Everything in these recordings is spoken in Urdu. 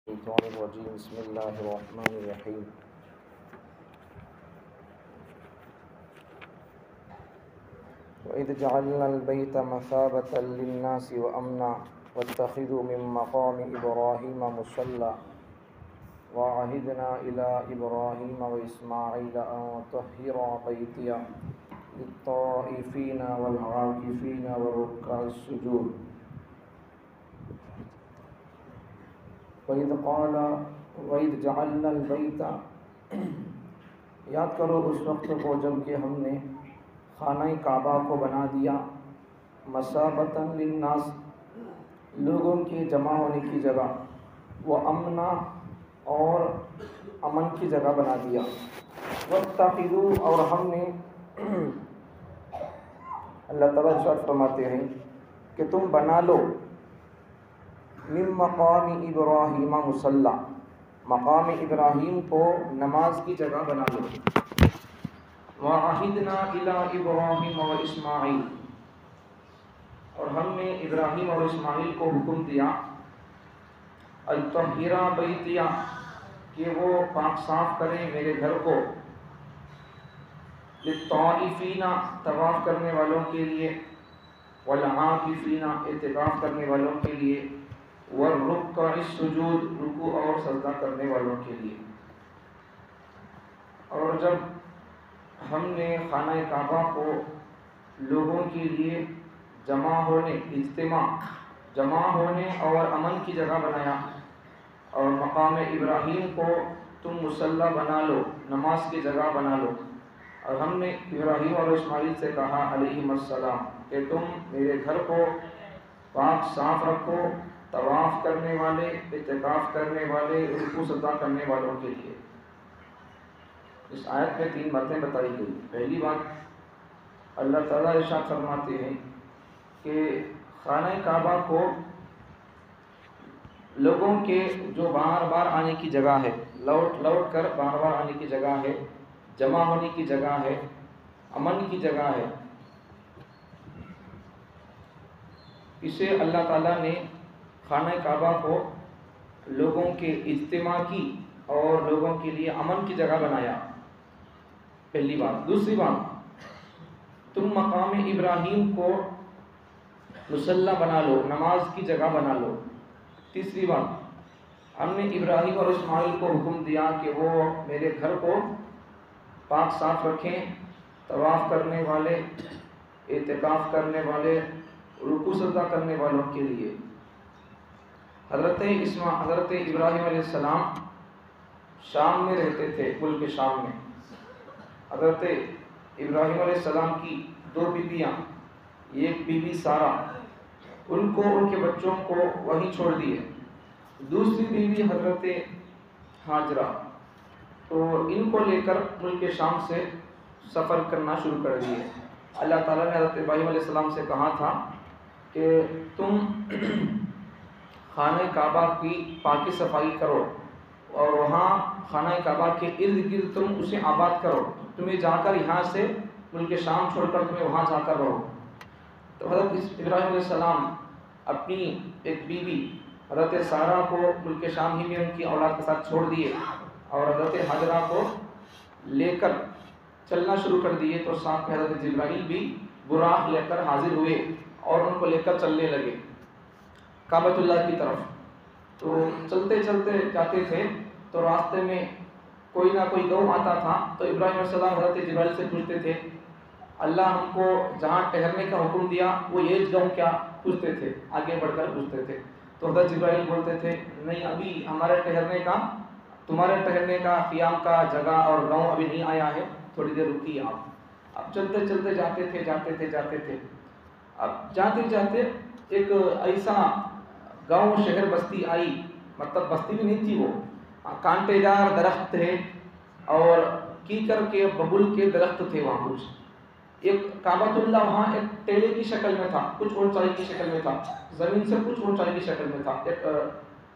الشيطان الرجيم بسم الله الرحمن الرحيم وإذ جعلنا البيت مثابة للناس وأمنا واتخذوا من مقام إبراهيم مصلى وعهدنا إلى إبراهيم وإسماعيل أن طهرا بيتي للطائفين والعاكفين والركع السجود وَإِذْ جَعَلْنَا الْبَيْتَ یاد کرو اس وقت کو جب کہ ہم نے خانہ کعبہ کو بنا دیا مثابۃ للناس لوگوں کے جمع ہونے کی جگہ، وَأَمْنًا اور امن کی جگہ بنا دیا، وَاتَّخِذُوا اور ہم نے اللہ تعالیٰ ارشاد فرماتے ہیں کہ تم بنا لو من مقام ابراہیم مصلی، مقام ابراہیم کو نماز کی جگہ بنا لو، وعہدنا الی ابراہیم و اسماعیل اور ہم نے ابراہیم اور اسماعیل کو حکم دیا ان طہرا بیتیا کہ وہ پاک صاف کریں میرے گھر کو، للطائفین طواف کرنے والوں کے لیے، والعاکفین اعتکاف کرنے والوں کے لیے، والرکع السجود رکوع اور سجدہ کرنے والوں کے لیے۔ اور جب ہم نے خانہ کعبہ کو لوگوں کے لیے جمع ہونے اور امن کی جگہ بنایا، اور مقام ابراہیم کو تم مصلی بنا لو، نماز کی جگہ بنا لو، اور ہم نے ابراہیم اور اسماعیل سے کہا علیہم السلام کہ تم میرے گھر کو پاک صاف رکھو طواف کرنے والے، اعتکاف کرنے والے، رکوع سجدہ کرنے والوں کے لیے۔ اس آیت میں 3 باتیں بتائی گئی۔ پہلی بات، اللہ تعالیٰ ارشاد فرماتے ہیں کہ خانہ کعبہ کو لوگوں کے جو بار بار آنے کی جگہ ہے، لوٹ کر بار بار آنے کی جگہ ہے، جمع ہونے کی جگہ ہے، امن کی جگہ ہے، اسے اللہ تعالیٰ نے خانہ کعبہ کو لوگوں کے اجتماع کی اور لوگوں کے لیے امن کی جگہ بنایا، پہلی بات۔ دوسری بات، تم مقام ابراہیم کو مصلی بنا لو، نماز کی جگہ بنا لو۔ تیسری بات، ہم نے ابراہیم اور اسماعیل کو حکم دیا کہ وہ میرے گھر کو پاک صاف رکھیں، طواف کرنے والے، اعتکاف کرنے والے، رکوع سجدہ کرنے والوں کے لیے۔ حضرت ابراہیم علیہ السلام شام میں رہتے تھے، ملک شام میں۔ حضرت ابراہیم علیہ السلام کی 2 بیویاں، ایک بیوی سارہ، ان کو ان کے بچوں کو وہیں چھوڑ دیے، دوسری بیوی حضرت ہاجرہ، تو ان کو لے کر ملک شام سے سفر کرنا شروع کر دیے۔ اللہ تعالیٰ نے حضرت ابراہیم علیہ السلام سے کہا تھا کہ تم خانہ کعبہ کی پاکی صفائی کرو اور وہاں خانہ کعبہ کے ارد گرد تم اسے آباد کرو، تمہیں جا کر یہاں سے ملک شام چھوڑ کر تمہیں وہاں جا کر رہو۔ تو حضرت ابراہیم علیہ السلام اپنی ایک بیوی حضرت سارہ کو ملک شام ہی میں ان کی اولاد کے ساتھ چھوڑ دیے، اور حضرت ہاجرہ کو لے کر چلنا شروع کر دیے، تو ساتھ میں حضرت جبرائیل بھی براق لے کر حاضر ہوئے اور ان کو لے کر چلنے لگے کعبۃ اللہ کی طرف۔ تو چلتے چلتے جاتے تھے تو راستے میں کوئی نہ کوئی گاؤں آتا تھا، تو ابراہیم علیہ السلام حضرت جبرائیل سے پوچھتے تھے اللہ ہم کو جہاں ٹھہرنے کا حکم دیا وہ یہ گاؤں کیا، پوچھتے تھے، آگے بڑھ کر پوچھتے تھے۔ تو حضرت جبرائیل بولتے تھے نہیں، ابھی تمہارے ٹھہرنے کا قیام کا جگہ اور گاؤں ابھی نہیں آیا ہے، تھوڑی دیر رکیے آپ۔ اب چلتے چلتے جاتے تھے، اب جاتے جاتے ایک ایسا گاؤں شہر بستی آئی، مطلب بستی بھی نہیں تھی، وہ کانٹے دار درخت تھے اور کیکر کے ببول کے درخت تھے وہاں کچھ۔ ایک کعبۃ اللہ وہاں ایک ٹیلے کی شکل میں تھا، کچھ اونچائی کی شکل میں تھا، زمین سے کچھ اونچائی کی شکل میں تھا، ایک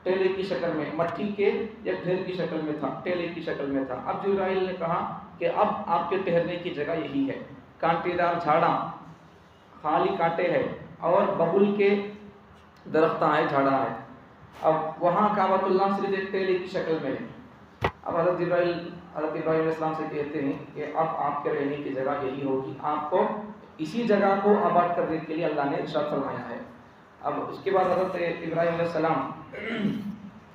ٹیلے کی شکل میں، مٹی کے ایک ڈھیر کی شکل میں تھا، ٹیلے کی شکل میں تھا۔ اب جبرائیل نے کہا کہ اب آپ کے ٹھہرنے کی جگہ یہی ہے، کانٹے دار جھاڑاں، خالی کانٹے ہے اور ببول کے درختاں ہے، جھاڑا ہے۔ اب وہاں کعبۃ اللہ صرف ایک ٹیلے کی شکل میں ہے۔ اب حضرت ابراہیم علیہ السلام سے کہتے ہیں کہ اب آپ کے رہنے کی جگہ یہی ہوگی، آپ کو اسی جگہ کو آباد کرنے کے لیے اللہ نے ارشاد فرمایا ہے۔ اب اس کے بعد حضرت ابراہیم علیہ السلام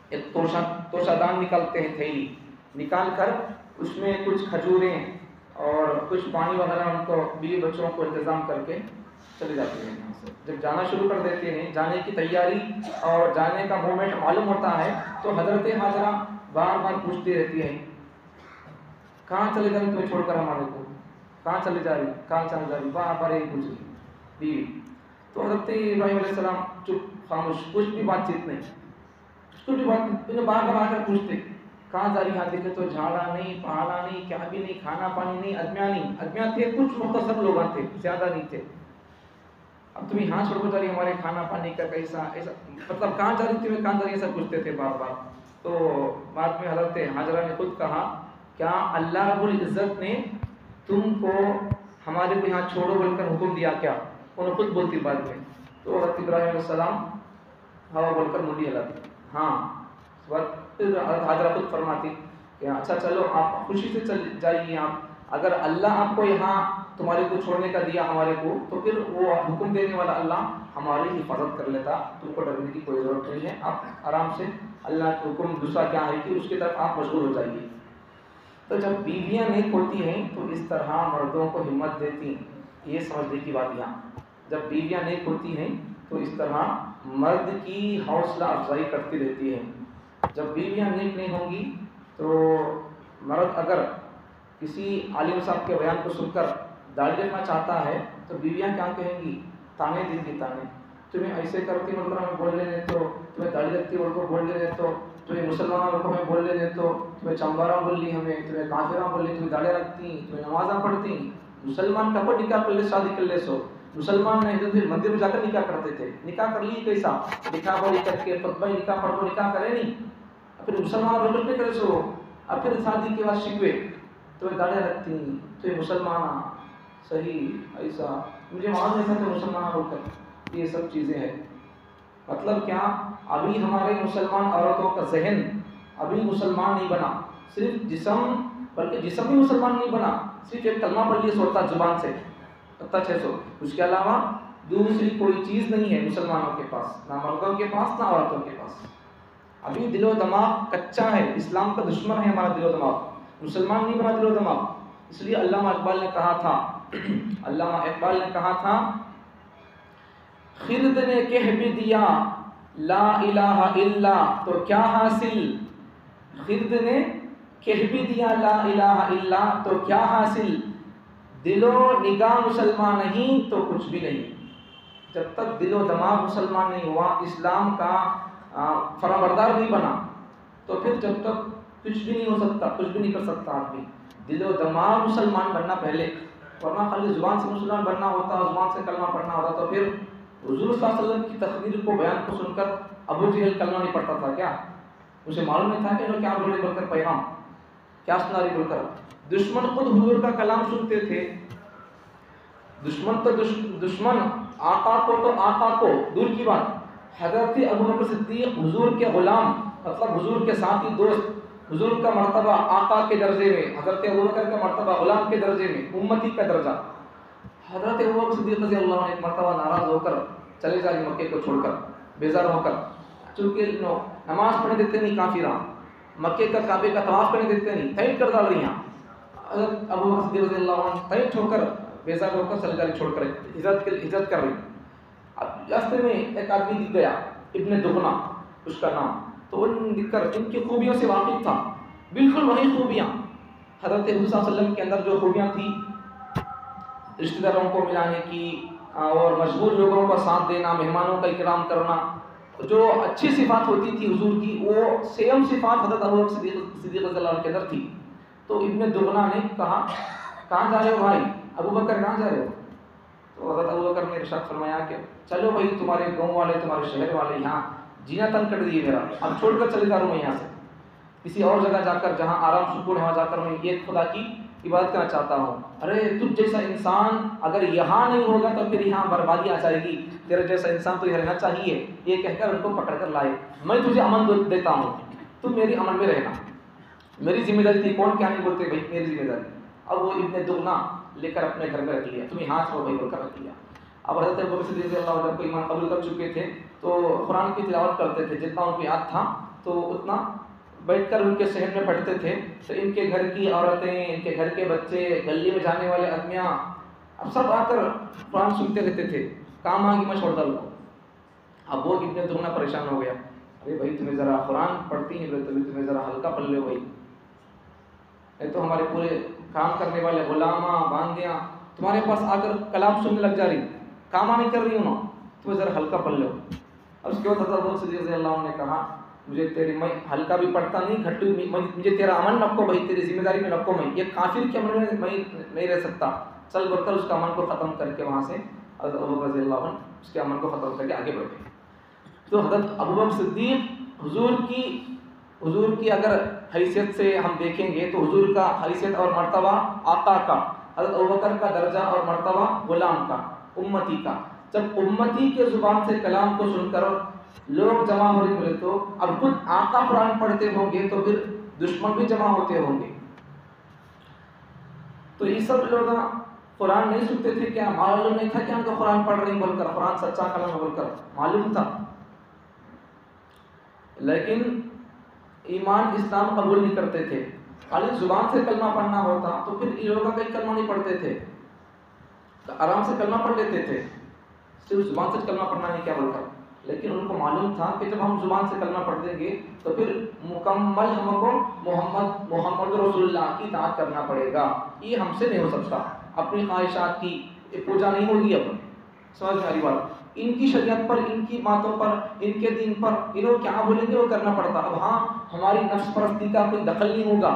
ایک توشہ دان نکالتے ہیں، تھیلی نکال کر اس میں کچھ کھجوریں اور کچھ پانی وغیرہ ان کو بیوی بچوں کو انتظام کر کے چلے جاتے ہیں یہاں سے۔ جب جانا شروع کر دیتے ہیں، جانے کی تیاری اور جانے کا مومنٹ معلوم ہوتا ہے، تو حضرت ہاجرہ بار بار پوچھتی رہتی ہے کہاں چلے جا رہی تمہیں چھوڑ کر ہمارے کو، کہاں چلے جا رہی، کہاں چلے جا رہی، بار بار یہی پوچھ رہی بیوی۔ تو حضرت ابراہیم علیہ السلام چپ خاموش، کچھ بھی بات چیت نہیں، کچھ بھی بات نہیں، بار بار آ کر پوچھتے کہاں جا رہی، ہاں دیکھے تو جھاڑا نہیں، پہاڑا نہیں، کیا بھی نہیں، کھانا پانی نہیں، ادمیاں تھے، کچھ مختصر لوگ تھے، زیادہ نہیں تھے۔ اب تم یہاں چھوڑ کر جا رہی ہمارے کھانا پانی کا کیسا ایسا، مطلب کہاں جا رہی تھی، کہاں جا رہی ہے، ایسا پوچھتے تھے بار بار۔ تو بعد میں حضرت ہاجرہ نے خود کہا کیا اللہ رب العزت نے تم کو ہمارے کو یہاں چھوڑو بول کر حکم دیا کیا؟ انہوں خود بولتی بعد میں۔ تو حضرت ابراہیم علیہ السلام ہوا بول کر منڈی ہلاتی، ہاں۔ حضرت ہاجرہ خود فرماتی کہ اچھا چلو آپ خوشی سے چل جائیے، آپ اگر اللہ آپ کو یہاں تمہارے کو چھوڑنے کا دیا ہمارے کو، تو پھر وہ حکم دینے والا اللہ ہماری حفاظت کر لیتا، تم کو ڈرنے کی کوئی ضرورت نہیں ہے، آپ آرام سے اللہ کے حکم دوسرا کیا ہے کہ اس کی طرف آپ مشغول ہو جائیے۔ تو جب بیویاں نیک ہوتی ہیں تو اس طرح مردوں کو ہمت دیتی، یہ سمجھنے کی بات یہاں، جب بیویاں نیک ہوتی ہیں تو اس طرح مرد کی حوصلہ افزائی کرتی رہتی ہے۔ جب بیویاں نیک نہیں ہوں گی تو مرد اگر کسی عالم صاحب کے بیان کو سن کر داڑھی رکھنا چاہتا ہے تو بیویاں کیا کہیں گی، تانے دیں گی، تانے، تمہیں ایسے کرتی بول کر ہمیں بول لینے تو، تمہیں داڑھی رکھتی بول کر بول لینے تو، تمہیں مسلمانوں کو ہمیں بول لینے تو، تمہیں چمبارہ بول لی، ہمیں تمہیں کافرہ بول لی، تمہیں داڑھی رکھتی، تمہیں نمازاں پڑھتی۔ مسلمان کب نکاح کر لے، شادی کر لے سو، مسلمان نہیں تو پھر مندر میں جا کر نکاح کرتے تھے، نکاح کر لی کیسا، نکاح پڑھی کر کے خطبہ نکاح پڑھ کو نکاح کرے نہیں، پھر مسلمان رجوع نہیں کرے سو، اب پھر شادی کے بعد شکوے، تمہیں داڑھی رکھتی، تمہیں مسلمان صحیح ایسا، مجھے معلوم نہیں تھا کہ مسلمان بول کر، یہ سب چیزیں ہیں۔ مطلب کیا، ابھی ہمارے مسلمان عورتوں کا ذہن ابھی مسلمان نہیں بنا، صرف جسم، بلکہ جسم بھی مسلمان نہیں بنا، صرف ایک کلمہ پڑھ لیے سوتا زبان سے پتہ 600، اس کے علاوہ دوسری کوئی چیز نہیں ہے مسلمانوں کے پاس، نہ مردوں کے پاس نہ عورتوں کے پاس۔ ابھی دل و دماغ کچا ہے، اسلام کا دشمن ہے ہمارا دل و دماغ، مسلمان نہیں بنا دل و دماغ۔ اس لیے علامہ اقبال نے کہا تھا، خرد نے کہہ بھی دیا لا الہ الا تو کیا حاصل، خرد نے کہہ بھی دیا لا الہ الا تو کیا حاصل، دل و نگاہ مسلمان نہیں تو کچھ بھی نہیں۔ جب تک دل و دماغ مسلمان نہیں ہوا، اسلام کا فرمانبردار نہیں بنا، تو پھر جب تک کچھ بھی نہیں ہو سکتا، کچھ بھی نہیں کر سکتا آدمی۔ دل و دماغ مسلمان بننا پہلے، ورنہ خالی زبان سے مسلمان بننا ہوتا، زبان سے کلمہ پڑھنا ہوتا، تو پھر حضور صلی اللہ علیہ وسلم کی تقریر کو، بیان کو سن کر ابو جہل کلمہ نہیں پڑھتا تھا کیا؟ اسے معلوم نہیں تھا کہ وہ کیا بول رہے بول کر، پیغام کیا سنا رہی بول کر۔ دشمن خود حضور کا کلام سنتے تھے، دشمن تو دشمن، آقا کو تو آقا کو دور کی بات، حضرت ابوبکر صدیق حضور کے غلام، مطلب حضور کے ساتھی دوست، حضور کا مرتبہ آقا کے درجے میں، حضرت ابوبکر کا مرتبہ غلام کے درجے میں، امتی کا درجہ۔ حضرت ابوبکر صدیق رضی اللہ عنہ ایک مرتبہ ناراض ہو کر چلے جائیں مکے کو چھوڑ کر، بیزار ہو کر، چونکہ نماز پڑھنے دیتے نہیں کافراں، مکے کا کعبے کا طواف کرنے دیتے نہیں، تائید کر ڈال رہی ہیں۔ حضرت ابوبکر صدیق رضی اللہ عنہ تائید چھوڑ کر، بیزار ہو کر چلے جائیں چھوڑ کر، ہجرت کر رہی۔ اب راستے میں ایک آدمی دکھ گیا، ابن دغنہ اس کا نام، تو ان دکھ کر ان کی خوبیوں سے واقف تھا، بالکل وہی خوبیاں حضرت صلی اللہ علیہ وسلم کے اندر جو خوبیاں تھیں، رشتہ داروں کو ملانے کی اور مجبور لوگوں کا ساتھ دینا، مہمانوں کا اکرام کرنا، جو اچھی صفات ہوتی تھی حضور کی، وہ سیم صفات حضرت ابوبکر صدیق رضی اللہ عنہ کے اندر تھی۔ تو ابن دغنہ نے کہا کہاں جا رہے ہو بھائی، ابوبکر کہاں جا رہے ہو؟ تو حضرت ابوبکر نے ارشاد فرمایا کہ چلو بھائی، تمہارے گاؤں والے، تمہارے شہر والے یہاں جینا تنگ کر دیے میرا، اب چھوڑ کر چلے جا رہا ہوں میں یہاں سے، کسی اور جگہ جا کر جہاں آرام سکون ہے وہاں جا کر میں ایک خدا کی کی بات کرنا چاہتا ہوں. ارے تجھ جیسا انسان اگر یہاں نہیں ہوگا تو پھر یہاں بربادی آ جائے گی. تیرا جیسا انسان تو یہاں رہنا چاہیے. یہ کہہ کر ان کو پکڑ کر لائے. میں تجھے امن دیتا ہوں, تم میری امن میں رہنا. میری ذمہ داری تھی, کون کیا نہیں بولتے بھائی, میری ذمہ داری. اب وہ ابن دغنا لے کر اپنے گھر میں رکھ لیا. تمہیں ہاتھ چھوڑ بھائی بول کر رکھ لیا. اب حضرت ابوبکر صدیق رضی اللہ عنہ کو ایمان قبول کر چکے تھے تو قرآن کی تلاوت کرتے تھے. جتنا ان کو یاد تھا تو اتنا بیٹھ کر ان کے صحن میں پڑھتے تھے. تو ان کے گھر کی عورتیں, ان کے گھر کے بچے, گلی میں جانے والے آدمیاں, اب سب آ کر قرآن سنتے رہتے تھے. کام آگے میں چھوڑ ڈالوں. اب وہ ابن دغنا پریشان ہو گیا. ارے بھائی تمہیں ذرا قرآن پڑھتی ہیں تمہیں ذرا ہلکا پڑھ لو بھائی. نہیں تو ہمارے پورے کام کرنے والے غلاماں باندیاں تمہارے پاس آ کر کلام سننے لگ جا رہی, کام نہیں کر رہی ہوں, تمہیں ذرا ہلکا پڑھ لو. اب اس کے بعد حضرت ابوبکر صدیق رضی اللہ عنہ نے کہا مجھے میں ہلکا بھی پڑھتا نہیں, گھٹو, مجھے تیرا امن نکو بھائی, تیری ذمہ داری میں نکو. میں یہ کافر کے امن میں نہیں رہ سکتا. چل بڑھ کر اس کا امن کو ختم کر کے وہاں سے حضرت ابوبکر رضی اللہ عنہ اس کے امن کو ختم کر کے آگے بڑھے. تو حضرت ابوبکر صدیق حضور کی اگر حیثیت سے ہم دیکھیں گے تو حضور کا حیثیت اور مرتبہ آقا کا, حضرت ابوبکر کا درجہ اور مرتبہ غلام کا, امتی کا. جب امتی کے زبان سے کلام کو سن کر لوگ جمع ہو رہے بولے تو اب خود آقا قرآن پڑھتے ہوں گے تو پھر دشمن بھی جمع ہوتے ہوں گے. تو یہ سب لوگ قرآن نہیں سنتے تھے, کیا معلوم نہیں تھا کہ ہم کو قرآن پڑھ رہے ہیں بول کر, قرآن سچا کلام بول کر معلوم تھا. لیکن ایمان اسلام قبول نہیں کرتے تھے. خالی زبان سے کلمہ پڑھنا ہوتا تو پھر یہ لوگ کئی کلمہ نہیں پڑھتے تھے, تو آرام سے کلمہ پڑھ لیتے تھے, صرف زبان سے کلمہ پڑھنا نہیں کیا بول کر. لیکن ان کو معلوم تھا کہ جب ہم زبان سے کلمہ پڑھ دیں گے تو پھر مکمل ہم کو محمد رسول اللہ کی اطاعت کرنا پڑے گا. یہ ہم سے نہیں ہو سکتا. اپنی خواہشات کی پوجا نہیں ہوگی. اب سمجھ میں آ رہی بات. ان کی شریعت پر, ان کی باتوں پر, ان کے دین پر انہوں کیا بولیں گے وہ کرنا پڑتا. اب ہاں ہماری نفس پرستی کا کوئی دخل نہیں ہوگا,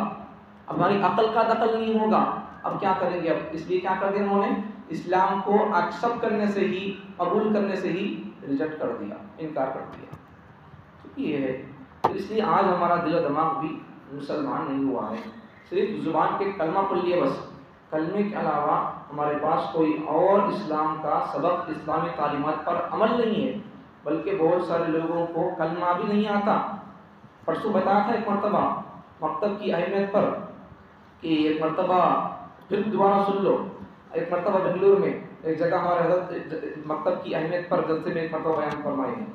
ہماری عقل کا دخل نہیں ہوگا. اب کیا کریں گے؟ اب اس لیے کیا کر دیا انہوں نے, اسلام کو ایکسپٹ کرنے سے ہی, قبول کرنے سے ہی ریجیکٹ کر دیا, انکار کر دیا. تو یہ ہے. تو اس لیے آج ہمارا دل و دماغ بھی مسلمان نہیں ہوا ہے. صرف زبان کے کلمہ پڑھ لیے بس, کلمے کے علاوہ ہمارے پاس کوئی اور اسلام کا سبق, اسلامی تعلیمات پر عمل نہیں ہے. بلکہ بہت سارے لوگوں کو کلمہ بھی نہیں آتا. پرسوں بتایا تھا ایک مرتبہ مکتب کی اہمیت پر کہ ایک مرتبہ پھر دوبارہ سن لو. ایک مرتبہ بنگلور میں ایک جگہ ہمارے حضرت مکتب کی اہمیت پر جلسے میں ایک مرتبہ بیان فرمائے ہیں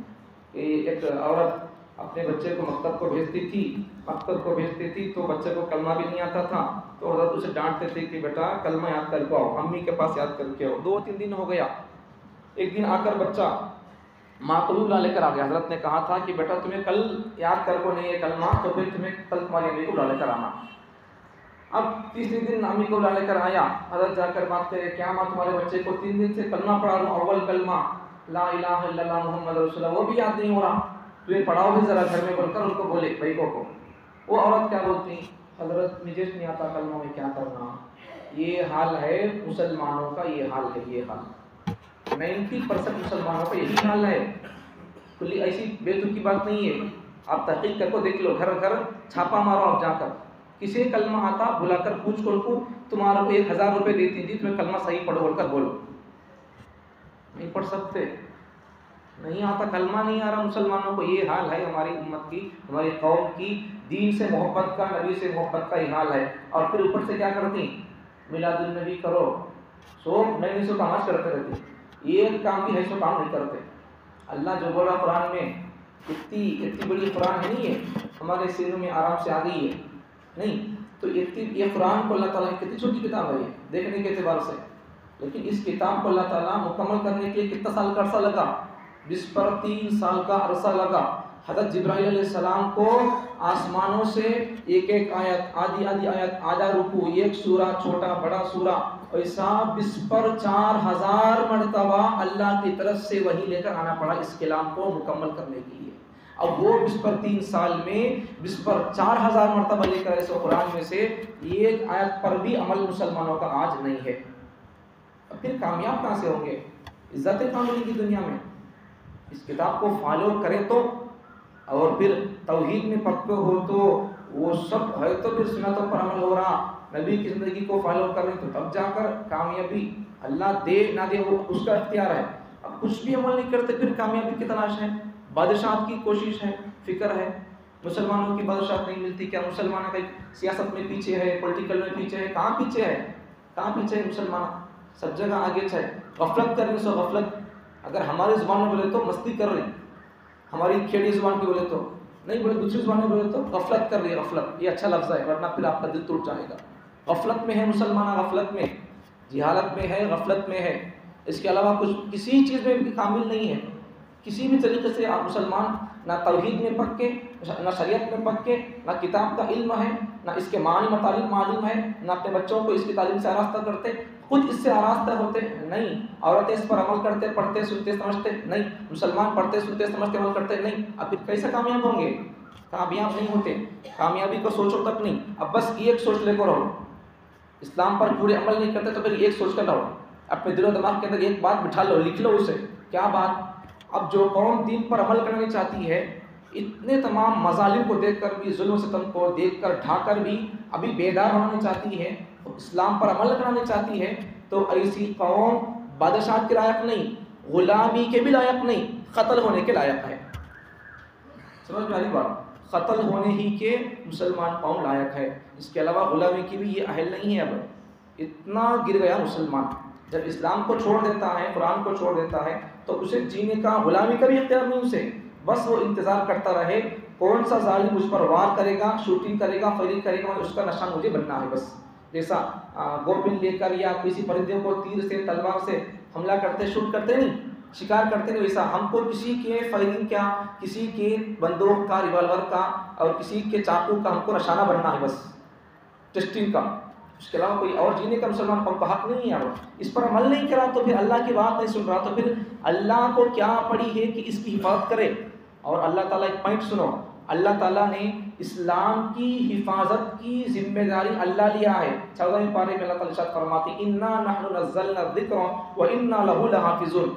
کہ ایک عورت اپنے بچے کو مکتب کو بھیجتی تھی تو بچے کو کلمہ بھی نہیں آتا تھا. تو حضرت اسے ڈانٹتے تھے کہ بیٹا کلمہ یاد کر کے آؤ, امی کے پاس یاد کر کے آؤ. 2-3 دن ہو گیا. ایک دن آ کر بچہ معقول لے کر آ گیا. حضرت نے کہا تھا کہ بیٹا تمہیں کل یاد کر کو نہیں ہے کلمہ, تو پھر تمہیں کل تمہاری امی کو لے کر آنا. اب تیسرے دن امی کو لے کر آیا. حضرت جا کر بات کرے, کیا ماں تمہارے بچے کو 3 دن سے کلمہ پڑھا رہا ہوں, اول کلمہ لا الہ الا اللہ محمد رسول اللہ, وہ بھی یاد نہیں ہو رہا, تمہیں پڑھاؤ بھی ذرا گھر میں بول کر ان کو بولے بھائی کو. وہ عورت کیا بولتی, حضرت مجھے نہیں آتا کلمہ میں کیا کرنا. یہ حال ہے مسلمانوں کا, یہ حال ہے, یہ حال 90% مسلمانوں کا یہی حال ہے. کلی ایسی بے تکی بات نہیں ہے. آپ تحقیق کر کو دیکھ لو, گھر گھر چھاپا مارو آپ جا کر, کسی کلمہ آتا بلا کر پوچھ کو تمہارا کو 1000 روپے دیتی تھی, تمہیں کلمہ صحیح پڑھو بول کر بولو. نہیں پڑھ سکتے, نہیں آتا, کلمہ نہیں آ رہا مسلمانوں کو. یہ حال ہے ہماری امت کی, ہماری قوم کی. دین سے محبت کا, نبی سے محبت کا یہ حال ہے. اور پھر اوپر سے کیا کرتی, میلاد النبی کرو, سو نئے سو کام کرتے رہتے. یہ کام بھی ہے سو کام نہیں کرتے. اللہ جو بولا قرآن میں, اتنی بڑی قرآن ہے نہیں ہے, ہمارے سینوں میں آرام سے آ گئی ہے نہیں. تو یہ قرآن کو اللہ تعالیٰ کتنی چھوٹی کتاب ہے دیکھنے کے اعتبار سے, لیکن اس کتاب کو اللہ تعالیٰ مکمل کرنے کے لیے کتنا سال کا عرصہ لگا, 20 پر 3 سال کا عرصہ لگا. حضرت جبرائیل علیہ السلام کو آسمانوں سے ایک آیت, آدھی آیت, آدھا رکوع, ایک سورہ, چھوٹا بڑا سورہ, ایسا 20 پر 4000 مرتبہ اللہ کی طرف سے وحی لے کر آنا پڑا اس کلام کو مکمل کرنے کے لیے. اب وہ 20 پر 3 سال میں 20 پر 4000 مرتبہ لے کر ایسے قرآن میں سے ایک آیت پر بھی عمل مسلمانوں کا آج نہیں ہے. اب پھر کامیاب کہاں سے ہوں گے, عزت کہاں ملے گی دنیا میں. اس کتاب کو فالو کریں تو, اور پھر توحید میں پکے ہو تو وہ سب ہے، تو پھر سنتوں پر عمل ہو رہا، نبی کی زندگی کو فالو کر رہے، تو تب جا کر کامیابی اللہ دے نہ دے وہ اس کا اختیار ہے۔ اب کچھ بھی عمل نہیں کرتے پھر کامیابی کی تلاش ہے، بادشاہت کی کوشش ہے، فکر ہے، مسلمانوں کی بادشاہت نہیں ملتی، کیا مسلمانوں کا سیاست میں پیچھے ہے، پولیٹیکل میں پیچھے ہے؟ کہاں پیچھے ہے، کہاں پیچھے ہے مسلمان؟ سب جگہ آگے ہے۔ غفلت کر رہے سو غفلت، اگر ہماری زبان میں بولے تو مستی کر رہے، ہماری کھیڑی زبان کی بولے تو نہیں، بولے دوسری زبان میں بولے تو غفلت کر رہی ہے۔ غفلت یہ اچھا لفظ ہے، ورنہ پھر آپ کا دل ٹوٹ جائے گا۔ غفلت میں ہے مسلمان، غفلت میں، جہالت میں ہے، غفلت میں ہے، اس کے علاوہ کچھ کسی چیز میں بھی کامل نہیں ہے۔ کسی بھی طریقے سے آپ مسلمان نہ توحید میں پکے، نہ شریعت میں پکے، نہ کتاب کا علم ہے، نہ اس کے معنی مطالب معلوم ہے، نہ اپنے بچوں کو اس کی تعلیم سے آراستہ کرتے، خود اس سے آراستہ ہوتے نہیں، عورتیں اس پر عمل کرتے، پڑھتے سنتے سمجھتے نہیں، مسلمان پڑھتے سنتے سمجھتے عمل کرتے نہیں، اب پھر کیسے کامیاب ہوں گے؟ کامیاب نہیں ہوتے، کامیابی کو سوچو تک نہیں۔ اب بس ایک سوچ لے کر رہو، اسلام پر پورے عمل نہیں کرتے تو پھر ایک سوچ کر رہو، اپنے دل و دماغ کے اندر ایک بات بٹھا لو، لکھ لو اسے۔ کیا بات؟ اب جو قوم دین پر عمل کرنا چاہتی ہے، اتنے تمام مظالم کو دیکھ کر بھی، ظلم و ستم کو دیکھ کر ڈھا کر بھی ابھی بیدار ہونا چاہتی ہے، اسلام پر عمل کرانا چاہتی ہے، تو ایسی قوم بادشاہت کے لائق نہیں، غلامی کے بھی لائق نہیں، قتل ہونے کے لائق ہے۔ سمجھ میں آ رہی بات؟ قتل ہونے ہی کے مسلمان قوم لائق ہے، اس کے علاوہ غلامی کی بھی یہ اہل نہیں ہے۔ اب اتنا گر گیا مسلمان، جب اسلام کو چھوڑ دیتا ہے، قرآن کو چھوڑ دیتا ہے، تو اسے جینے کا، غلامی کا بھی اختیار نہیں اسے، بس وہ انتظار کرتا رہے کون سا ظالم اس پر وار کرے گا، شوٹنگ کرے گا، فائرنگ کرے گا، اس کا نشان مجھے بننا ہے بس۔ جیسا گورپن لے کر یا کسی پرندے کو تیر سے، تلوار سے حملہ کرتے، شوٹ کرتے نہیں، شکار کرتے نہیں، ویسا ہم کو کسی کے فائرنگ کیا، کسی کے بندوق کا، ریوالور کا اور کسی کے چاقو کا ہم کو نشانہ بننا ہے بس، ٹیسٹنگ کا، اس کے علاوہ کوئی اور جینے کا مسلمان قوم کا حق نہیں ہے۔ اس پر عمل نہیں کرا تو پھر اللہ کی بات نہیں سن رہا، تو پھر اللہ کو کیا پڑی ہے کہ اس کی حفاظت کرے؟ اور اللہ تعالیٰ ایک پوائنٹ سنو، اللہ تعالیٰ نے اسلام کی حفاظت کی ذمہ داری اللہ لیا ہے۔ 14ویں پارے میں اللہ تعالیٰ ارشاد فرماتے ہیں اِنَّا نَحْنُ نَزَّلْنَا الذِّكْرَ وَإِنَّا لَهُ لَحَافِظُونَ،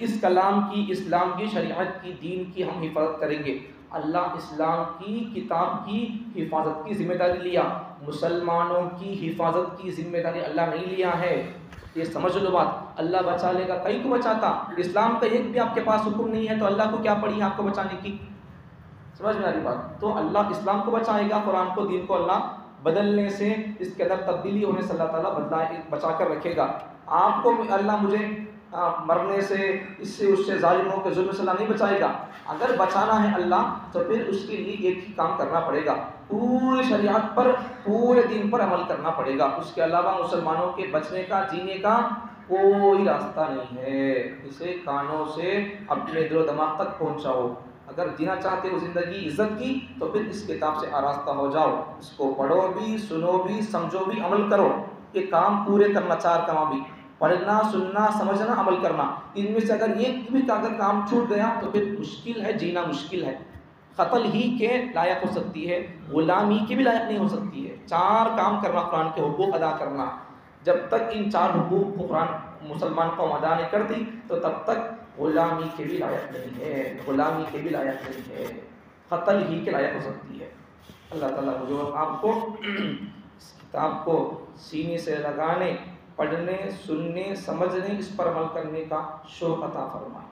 اس کلام کی، اسلام کی، شریعت کی، دین کی ہم حفاظت کریں گے۔ اللہ اسلام کی کتاب کی حفاظت کی ذمہ داری لیا، مسلمانوں کی حفاظت کی ذمہ داری اللہ نہیں لیا ہے۔ یہ سمجھ لو بات، اللہ بچا لے گا، کئی کو بچاتا، اسلام کا ایک بھی آپ کے پاس حکم نہیں ہے تو اللہ کو کیا پڑی ہے آپ کو بچانے کی؟ سمجھ میں آ رہی بات؟ تو اللہ اسلام کو بچائے گا، قرآن کو، دین کو اللہ بدلنے سے، اس کے اندر تبدیلی ہونے سے اللہ تعالیٰ بچا کر رکھے گا۔ آپ کو اللہ مجھے مرنے سے، اس سے ظالموں کے ظلم سے اللہ نہیں بچائے گا۔ اگر بچانا ہے اللہ تو پھر اس کے لیے ایک ہی کام کرنا پڑے گا، پوری شریعت پر، پورے دین پر عمل کرنا پڑے گا، اس کے علاوہ مسلمانوں کے بچنے کا، جینے کا کوئی راستہ نہیں ہے۔ اسے کانوں سے اپنے دل و دماغ تک پہنچاؤ، اگر جینا چاہتے ہو زندگی عزت کی تو پھر اس کتاب سے آراستہ ہو جاؤ، اس کو پڑھو بھی، سنو بھی، سمجھو بھی، عمل کرو۔ یہ کام پورے کرنا، 4 کام بھی، پڑھنا، سننا، سمجھنا، عمل کرنا، ان میں سے اگر ایک بھی اگر کام چھوٹ گیا تو پھر مشکل ہے، جینا مشکل ہے، قتل ہی کے لائق ہو سکتی ہے، غلامی کے بھی لائق نہیں ہو سکتی ہے۔ 4 کام کرنا، قرآن کے حقوق ادا کرنا، جب تک ان 4 حقوق کو قرآن مسلمان قوم ادا نہیں کرتی تو تب تک غلامی کے بھی لائق نہیں ہے، غلامی کے بھی لائق نہیں ہے، قتل ہی کے لائق ہو سکتی ہے۔ اللہ تعالیٰ مجھے اور آپ کو اس کتاب کو سینے سے لگانے، پڑھنے، سننے، سمجھنے، اس پر عمل کرنے کا شوق عطا فرمائے۔